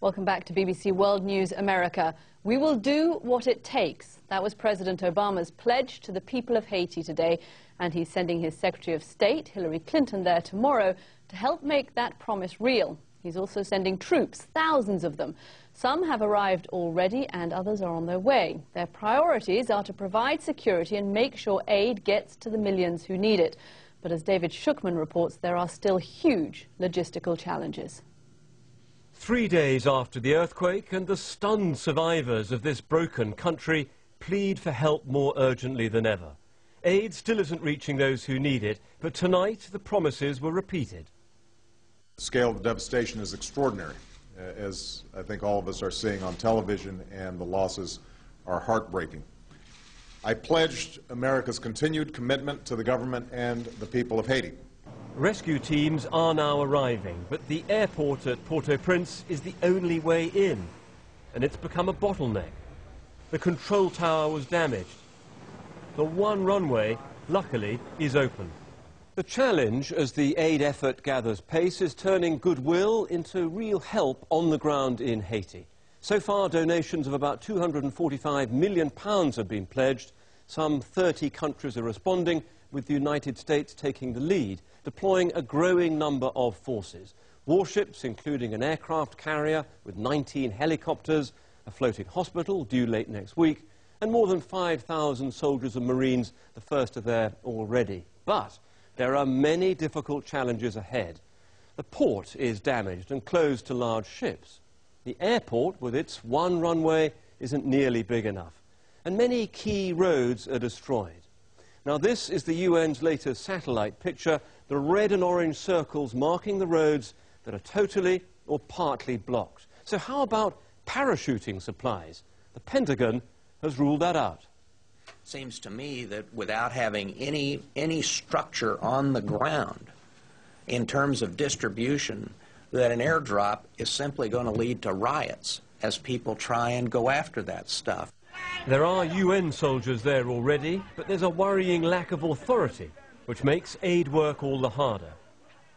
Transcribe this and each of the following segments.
Welcome back to BBC World News America. We will do what it takes. That was President Obama's pledge to the people of Haiti today, and he's sending his Secretary of State, Hillary Clinton, there tomorrow to help make that promise real. He's also sending troops, thousands of them. Some have arrived already and others are on their way. Their priorities are to provide security and make sure aid gets to the millions who need it. But as David Schuchman reports, there are still huge logistical challenges. 3 days after the earthquake, and the stunned survivors of this broken country plead for help more urgently than ever. Aid still isn't reaching those who need it, but tonight the promises were repeated. The scale of the devastation is extraordinary, as I think all of us are seeing on television, and the losses are heartbreaking. I pledged America's continued commitment to the government and the people of Haiti. Rescue teams are now arriving, but the airport at Port-au-Prince is the only way in, and it's become a bottleneck. The control tower was damaged. The one runway, luckily, is open. The challenge as the aid effort gathers pace is turning goodwill into real help on the ground in Haiti. So far, donations of about £245 million have been pledged. Some 30 countries are responding, with the United States taking the lead, deploying a growing number of forces. Warships, including an aircraft carrier with 19 helicopters, a floating hospital due late next week, and more than 5,000 soldiers and Marines, the first are there already. But there are many difficult challenges ahead. The port is damaged and closed to large ships. The airport, with its one runway, isn't nearly big enough. And many key roads are destroyed. Now, this is the UN's latest satellite picture, the red and orange circles marking the roads that are totally or partly blocked. So how about parachuting supplies? The Pentagon has ruled that out. Seems to me that without having any structure on the ground in terms of distribution, that an airdrop is simply going to lead to riots as people try and go after that stuff. There are UN soldiers there already, but there's a worrying lack of authority, which makes aid work all the harder.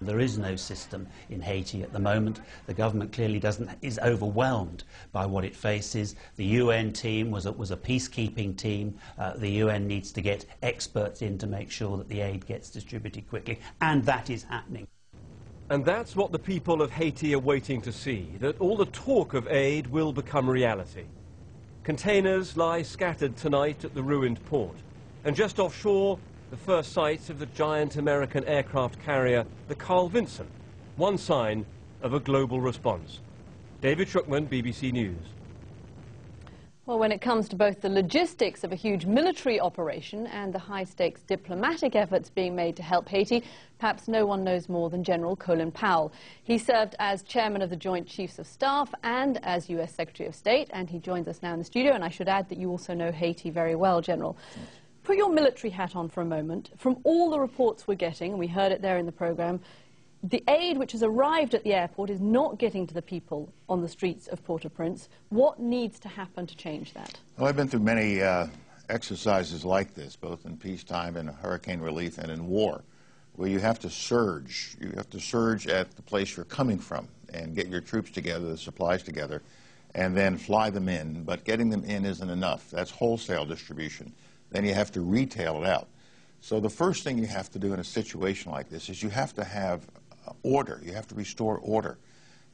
There is no system in Haiti at the moment. The government clearly is overwhelmed by what it faces. The UN team was a peacekeeping team. The UN needs to get experts in to make sure that the aid gets distributed quickly, and that is happening. And that's what the people of Haiti are waiting to see, that all the talk of aid will become reality. Containers lie scattered tonight at the ruined port, and just offshore, the first sight of the giant American aircraft carrier, the Carl Vinson, one sign of a global response. David Schuchman, BBC News. Well, when it comes to both the logistics of a huge military operation and the high-stakes diplomatic efforts being made to help Haiti, perhaps no one knows more than General Colin Powell. He served as chairman of the Joint Chiefs of Staff and as U.S. Secretary of State, and he joins us now in the studio, and I should add that you also know Haiti very well, General. Put your military hat on for a moment. From all the reports we're getting, and we heard it there in the programme, the aid which has arrived at the airport is not getting to the people on the streets of Port-au-Prince. What needs to happen to change that? Well, I've been through many exercises like this, both in peacetime, in hurricane relief, and in war, where you have to surge. You have to surge at the place you're coming from and get your troops together, the supplies together, and then fly them in. But getting them in isn't enough. That's wholesale distribution. Then you have to retail it out. So the first thing you have to do in a situation like this is you have to have order. You have to restore order.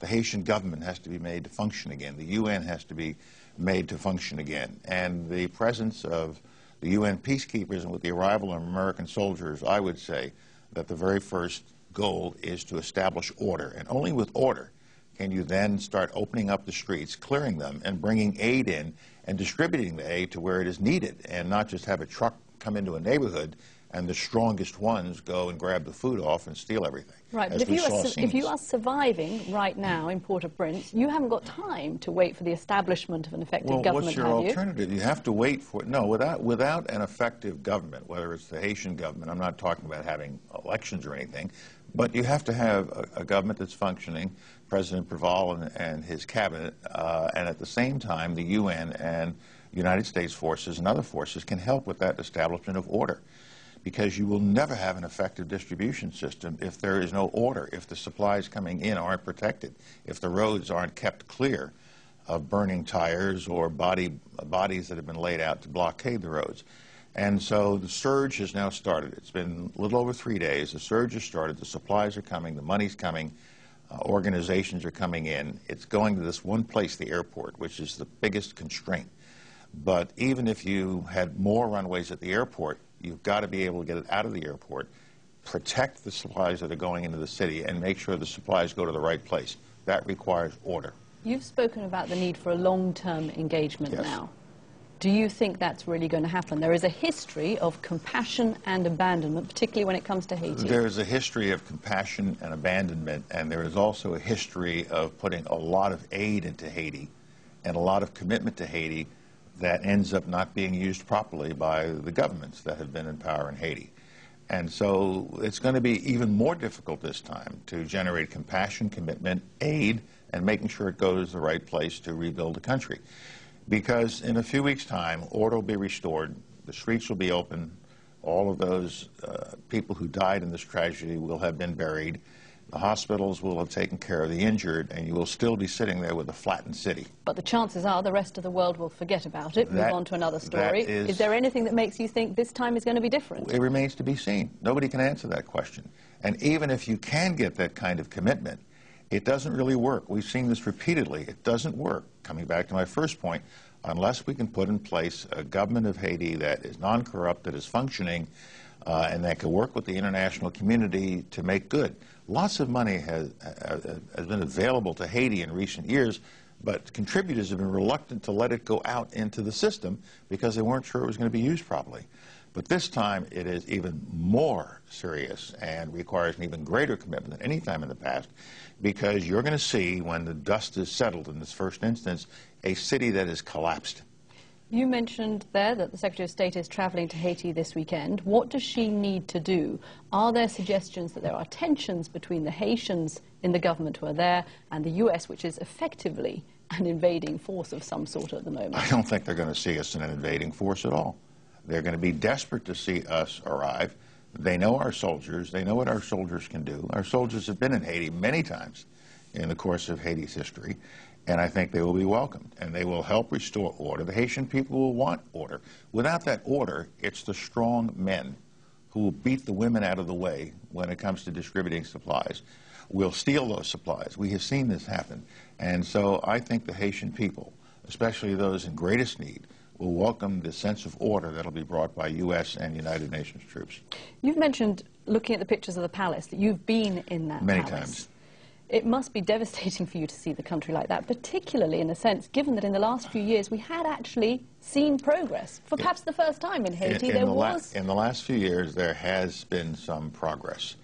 The Haitian government has to be made to function again. The UN has to be made to function again. And the presence of the UN peacekeepers and with the arrival of American soldiers, I would say that the very first goal is to establish order. And only with order can you then start opening up the streets, clearing them, and bringing aid in and distributing the aid to where it is needed, and not just have a truck come into a neighborhood and the strongest ones go and grab the food off and steal everything. Right, but if you are surviving right now in Port-au-Prince, you haven't got time to wait for the establishment of an effective government, what's your alternative? You have to wait for it. No, without an effective government, whether it's the Haitian government, I'm not talking about having elections or anything, but you have to have a government that's functioning, President Powell and his cabinet, and at the same time the UN and United States forces and other forces can help with that establishment of order. because you will never have an effective distribution system if there is no order, if the supplies coming in aren't protected, if the roads aren't kept clear of burning tires or bodies that have been laid out to blockade the roads. And so the surge has now started. It's been a little over 3 days. The surge has started. The supplies are coming. The money's coming. Organizations are coming in. It's going to this one place, the airport, which is the biggest constraint. But even if you had more runways at the airport, you've got to be able to get it out of the airport, protect the supplies that are going into the city, and make sure the supplies go to the right place. That requires order. You've spoken about the need for a long-term engagement now. Do you think that's really going to happen? There is a history of compassion and abandonment, particularly when it comes to Haiti. There is a history of compassion and abandonment, and there is also a history of putting a lot of aid into Haiti and a lot of commitment to Haiti that ends up not being used properly by the governments that have been in power in Haiti. And so it's going to be even more difficult this time to generate compassion, commitment, aid, and making sure it goes to the right place to rebuild the country. Because in a few weeks' time, order will be restored, the streets will be open, all of those people who died in this tragedy will have been buried, the hospitals will have taken care of the injured, and you will still be sitting there with a flattened city. But the chances are the rest of the world will forget about it, move on to another story. Is there anything that makes you think this time is going to be different? It remains to be seen. Nobody can answer that question. And even if you can get that kind of commitment, it doesn't really work. We've seen this repeatedly. It doesn't work. Coming back to my first point, unless we can put in place a government of Haiti that is non-corrupt, that is functioning, and that can work with the international community to make good. Lots of money has been available to Haiti in recent years, but contributors have been reluctant to let it go out into the system because they weren't sure it was going to be used properly. But this time it is even more serious and requires an even greater commitment than any time in the past, because you're going to see, when the dust is settled in this first instance, a city that has collapsed. You mentioned there that the Secretary of State is traveling to Haiti this weekend. What does she need to do? Are there suggestions that there are tensions between the Haitians in the government who are there and the U.S., which is effectively an invading force of some sort at the moment? I don't think they're going to see us as an invading force at all. They're going to be desperate to see us arrive. They know our soldiers. They know what our soldiers can do. Our soldiers have been in Haiti many times in the course of Haiti's history, and I think they will be welcomed, and they will help restore order. The Haitian people will want order. Without that order, it's the strong men who will beat the women out of the way when it comes to distributing supplies. We'll steal those supplies. We have seen this happen. And so I think the Haitian people, especially those in greatest need, will welcome the sense of order that will be brought by U.S. and United Nations troops. You've mentioned, looking at the pictures of the palace, that you've been in that many palace. times. It must be devastating for you to see the country like that, particularly in a sense, given that in the last few years we had actually seen progress. For perhaps the first time in Haiti, in the last few years, there has been some progress.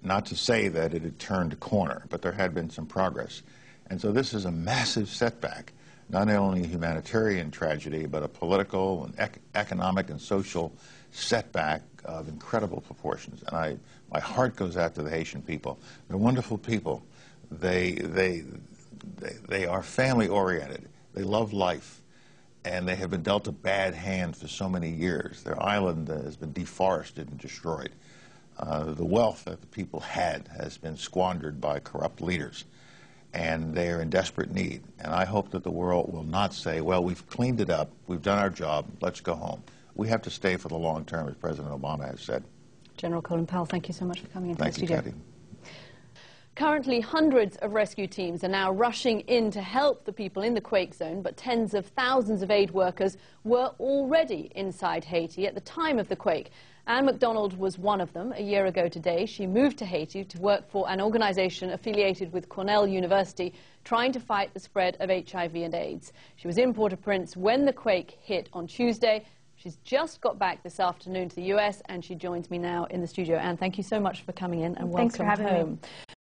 Not to say that it had turned a corner, but there had been some progress. And so this is a massive setback, not only a humanitarian tragedy, but a political and economic and social setback of incredible proportions. And my heart goes out to the Haitian people. They're wonderful people. They are family-oriented. They love life. And they have been dealt a bad hand for so many years. Their island has been deforested and destroyed. The wealth that the people had has been squandered by corrupt leaders. And they are in desperate need. And I hope that the world will not say, well, we've cleaned it up, we've done our job, let's go home. We have to stay for the long term, as President Obama has said. General Colin Powell, thank you so much for coming into the Thank you, studio. Kathy. Currently, hundreds of rescue teams are now rushing in to help the people in the quake zone, but tens of thousands of aid workers were already inside Haiti at the time of the quake. Anne MacDonald was one of them. A year ago today, she moved to Haiti to work for an organization affiliated with Cornell University, trying to fight the spread of HIV and AIDS. She was in Port-au-Prince when the quake hit on Tuesday. She's just got back this afternoon to the US, and she joins me now in the studio. Anne, thank you so much for coming in, and Thanks welcome for having home. me.